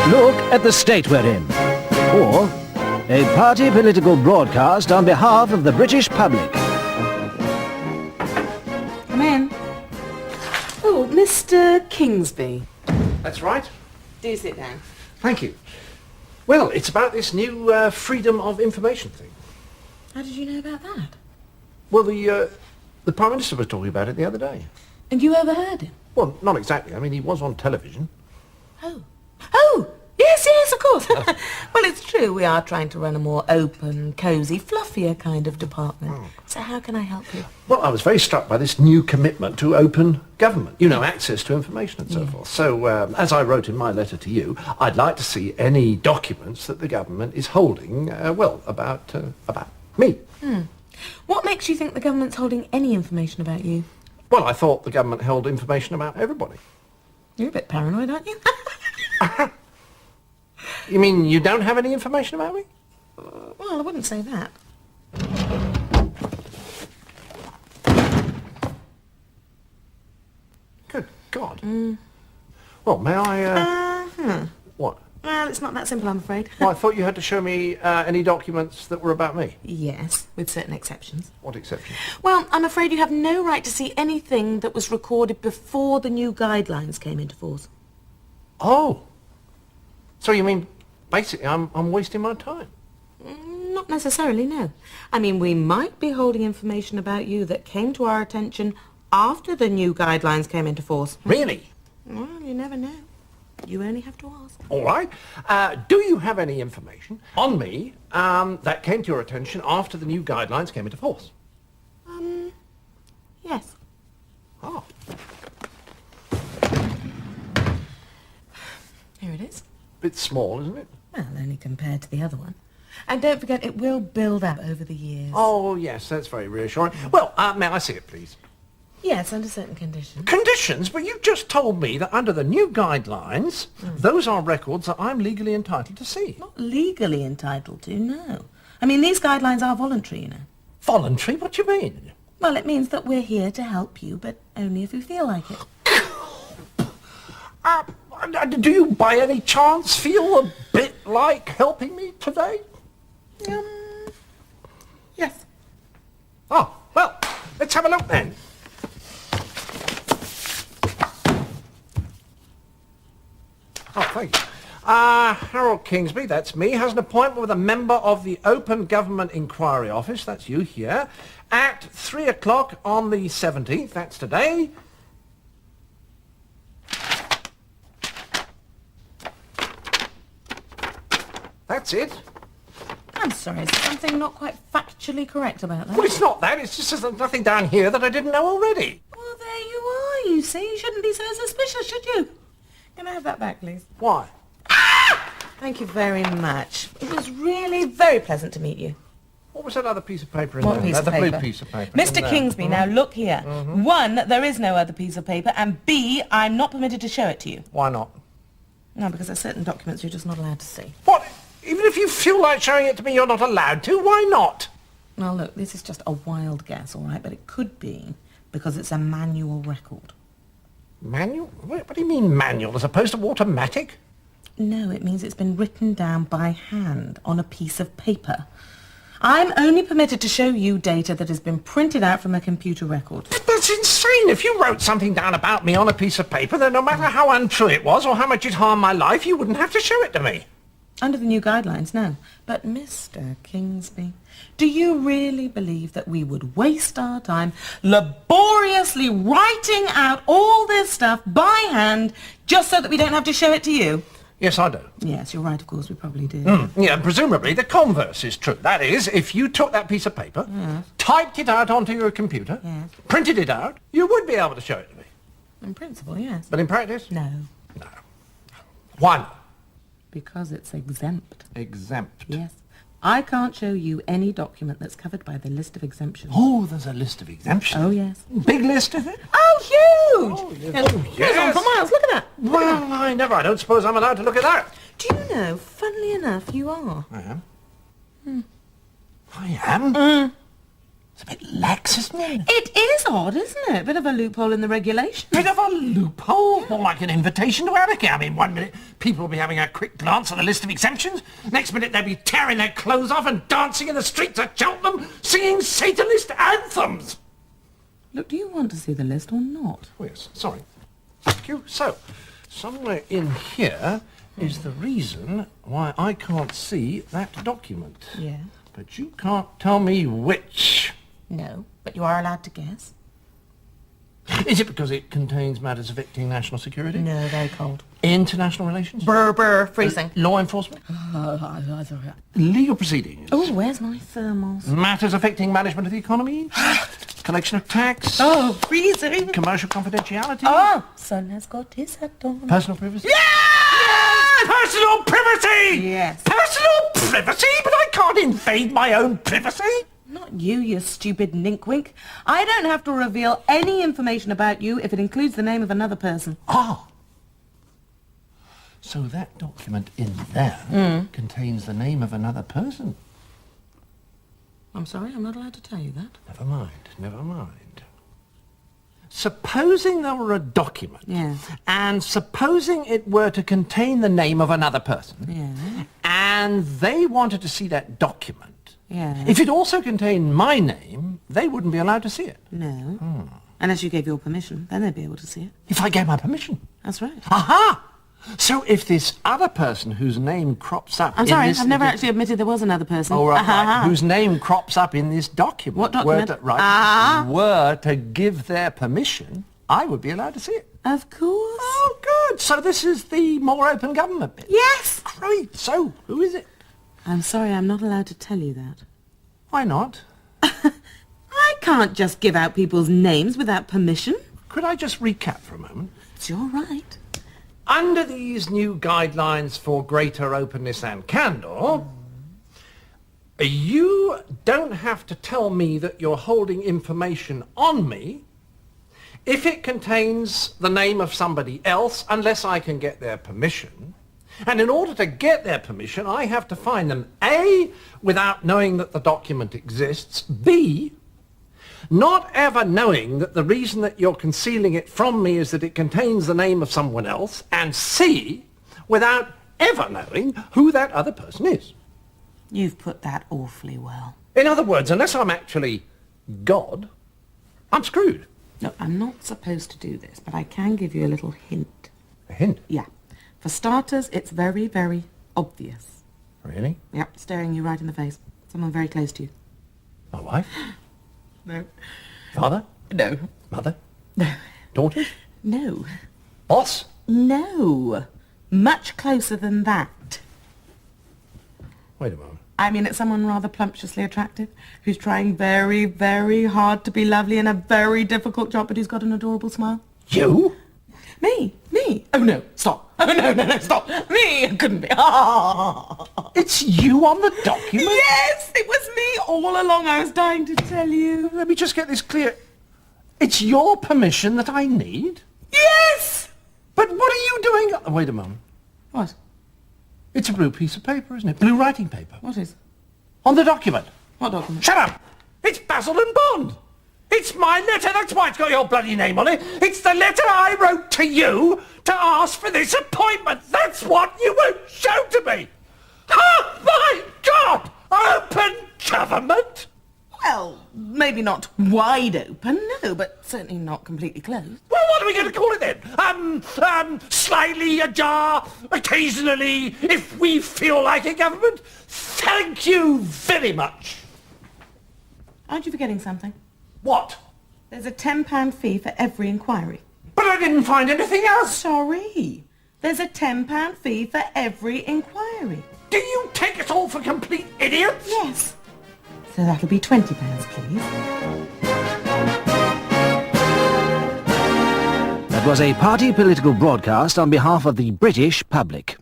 Look at the state we're in. Or a party political broadcast on behalf of the British public. Come in. Oh, Mr. Kingsby. That's right. Do sit down. Thank you. Well, it's about this new freedom of information thing. How did you know about that? Well, the Prime Minister was talking about it the other day. And you overheard him? Well, not exactly. I mean, he was on television. Oh. Oh! Yes, of course. Well, it's true. We are trying to run a more open, cosy, fluffier kind of department. So how can I help you? Well, I was very struck by this new commitment to open government. You know, access to information and so forth. So, as I wrote in my letter to you, I'd like to see any documents that the government is holding, about me. What makes you think the government's holding any information about you? Well, I thought the government held information about everybody. You're a bit paranoid, aren't you? You mean you don't have any information about me? Well, I wouldn't say that. Good God. Well, may I, What? Well, it's not that simple, I'm afraid. Well, I thought you had to show me any documents that were about me. Yes, with certain exceptions. What exceptions? Well, I'm afraid you have no right to see anything that was recorded before the new guidelines came into force. Oh. So you mean, basically, I'm wasting my time? Not necessarily, no. I mean, we might be holding information about you that came to our attention after the new guidelines came into force. Really? Well, you never know. You only have to ask. All right. Do you have any information on me that came to your attention after the new guidelines came into force? Yes. Oh. Here it is. Bit small, isn't it? Well, only compared to the other one. And don't forget, it will build up over the years. Oh, yes, that's very reassuring. Well, may I see it, please? Yes, under certain conditions. Conditions? But you just told me that under the new guidelines, those are records that I'm legally entitled to see. Not legally entitled to, no. I mean, these guidelines are voluntary, you know. Voluntary? What do you mean? Well, it means that we're here to help you, but only if you feel like it. Do you by any chance feel a bit like helping me today? Yes. Oh, well, let's have a look then. Oh, thank you. Harold Kingsby, that's me, has an appointment with a member of the Open Government Inquiry Office, that's you here, at 3 o'clock on the 17th, that's today. That's it. I'm sorry, is there something not quite factually correct about that? Well, it's not that, it's just there's nothing down here that I didn't know already. Well, there you are, you see. You shouldn't be so suspicious, should you? Can I have that back, please? Why? Thank you very much. It was really very pleasant to meet you. What was that other piece of paper in What there? piece of The paper? blue piece of paper. Mr. in there. Kingsby, now look here. One, there is no other piece of paper, and B, I'm not permitted to show it to you. Why not? No, because there's certain documents you're just not allowed to see. What? Even if you feel like showing it to me, you're not allowed to? Why not? Now look, this is just a wild guess, all right, but it could be because it's a manual record. Manual? What do you mean manual, as opposed to automatic? No, it means it's been written down by hand on a piece of paper. I'm only permitted to show you data that has been printed out from a computer record. That's insane. If you wrote something down about me on a piece of paper, then no matter how untrue it was or how much it harmed my life, you wouldn't have to show it to me. Under the new guidelines, no. But Mr. Kingsby, do you really believe that we would waste our time laboriously writing out all this stuff by hand just so that we don't have to show it to you? Yes, I do. Yes, you're right, of course, we probably do. Yeah, and presumably the converse is true. That is, if you took that piece of paper, typed it out onto your computer, printed it out, you would be able to show it to me. In principle, yes. But in practice? No, No. Why not? because it's exempt. Exempt. Yes. I can't show you any document that's covered by the list of exemptions. Oh, there's a list of exemptions. Oh, yes. Big list, is it? Oh, huge! Oh, yes. It Oh, goes on yes. for miles. Look at that. Well, I don't suppose I'm allowed to look at that. Do you know, funnily enough, you are. I am. I am? It's a bit lax, isn't it? It is odd, isn't it? Bit of a loophole in the regulations. Bit of a loophole? More like an invitation to anarchy. I mean, one minute people will be having a quick glance at the list of exemptions. Next minute they'll be tearing their clothes off and dancing in the streets of Cheltenham, singing Satanist anthems. Look, do you want to see the list or not? Oh, yes. Sorry. Thank you. So, somewhere in here is the reason why I can't see that document. Yeah. But you can't tell me which. No, but you are allowed to guess. Is it because it contains matters affecting national security? No, very cold. International relations? Brr, freezing. Law enforcement? Legal proceedings? Oh, where's my thermals? Matters affecting management of the economy? Collection of tax? Oh, freezing. Commercial confidentiality? Oh, son has got his hat on. Personal privacy? Yes! Personal privacy! Yes. Personal privacy? But I can't invade my own privacy! Not you stupid ninkwink. I don't have to reveal any information about you if it includes the name of another person. Ah! So that document in there contains the name of another person. I'm sorry, I'm not allowed to tell you that. Never mind, never mind. Supposing there were a document, Yes. and supposing it were to contain the name of another person, Yeah. and they wanted to see that document, Yeah. if it also contained my name, they wouldn't be allowed to see it. No. Unless you gave your permission, then they'd be able to see it. If I gave my permission. That's right. Aha! So if this other person whose name crops up... I'm in sorry, this I've never little- actually admitted there was another person. Oh, right. Whose name crops up in this document. What document? Were to give their permission, I would be allowed to see it. Of course. Oh, good. So this is the more open government bit. Yes! Great. So, who is it? I'm sorry, I'm not allowed to tell you that. Why not? I can't just give out people's names without permission. Could I just recap for a moment? It's your right. Under these new guidelines for greater openness and candour, you don't have to tell me that you're holding information on me if it contains the name of somebody else, unless I can get their permission. And in order to get their permission, I have to find them, A, without knowing that the document exists, B, not ever knowing that the reason that you're concealing it from me is that it contains the name of someone else, and C, without ever knowing who that other person is. You've put that awfully well. In other words, unless I'm actually God, I'm screwed. Look, I'm not supposed to do this, but I can give you a little hint. A hint? Yeah. For starters, it's very, very obvious. Really? Yep, staring you right in the face. Someone very close to you. My wife? No. Father? No. Mother? No. Daughter? No. Boss? No. Much closer than that. Wait a moment. I mean, it's someone rather plumptuously attractive, who's trying very, very hard to be lovely in a very difficult job, but who's got an adorable smile. You? Me. Oh, no, stop. Oh, no, stop. Me, it couldn't be. It's you on the document? Yes, it was me all along. I was dying to tell you. Let me just get this clear. It's your permission that I need? Yes! But what are you doing? Wait a moment. What? It's a blue piece of paper, isn't it? Blue writing paper. What is? On the document. What document? Shut up! It's Basil and Bond! It's my letter, that's why it's got your bloody name on it. It's the letter I wrote to you to ask for this appointment. That's what you won't show to me. Oh, my God! Open government? Well, maybe not wide open, no, but certainly not completely closed. Well, what are we going to call it then? Slightly ajar, occasionally, if we feel like a government? Thank you very much. Aren't you forgetting something? What? There's a £10 fee for every inquiry. But I didn't find anything else. Sorry. There's a £10 fee for every inquiry. Do you take us all for complete idiots? Yes. So that'll be £20, please. That was a party political broadcast on behalf of the British public.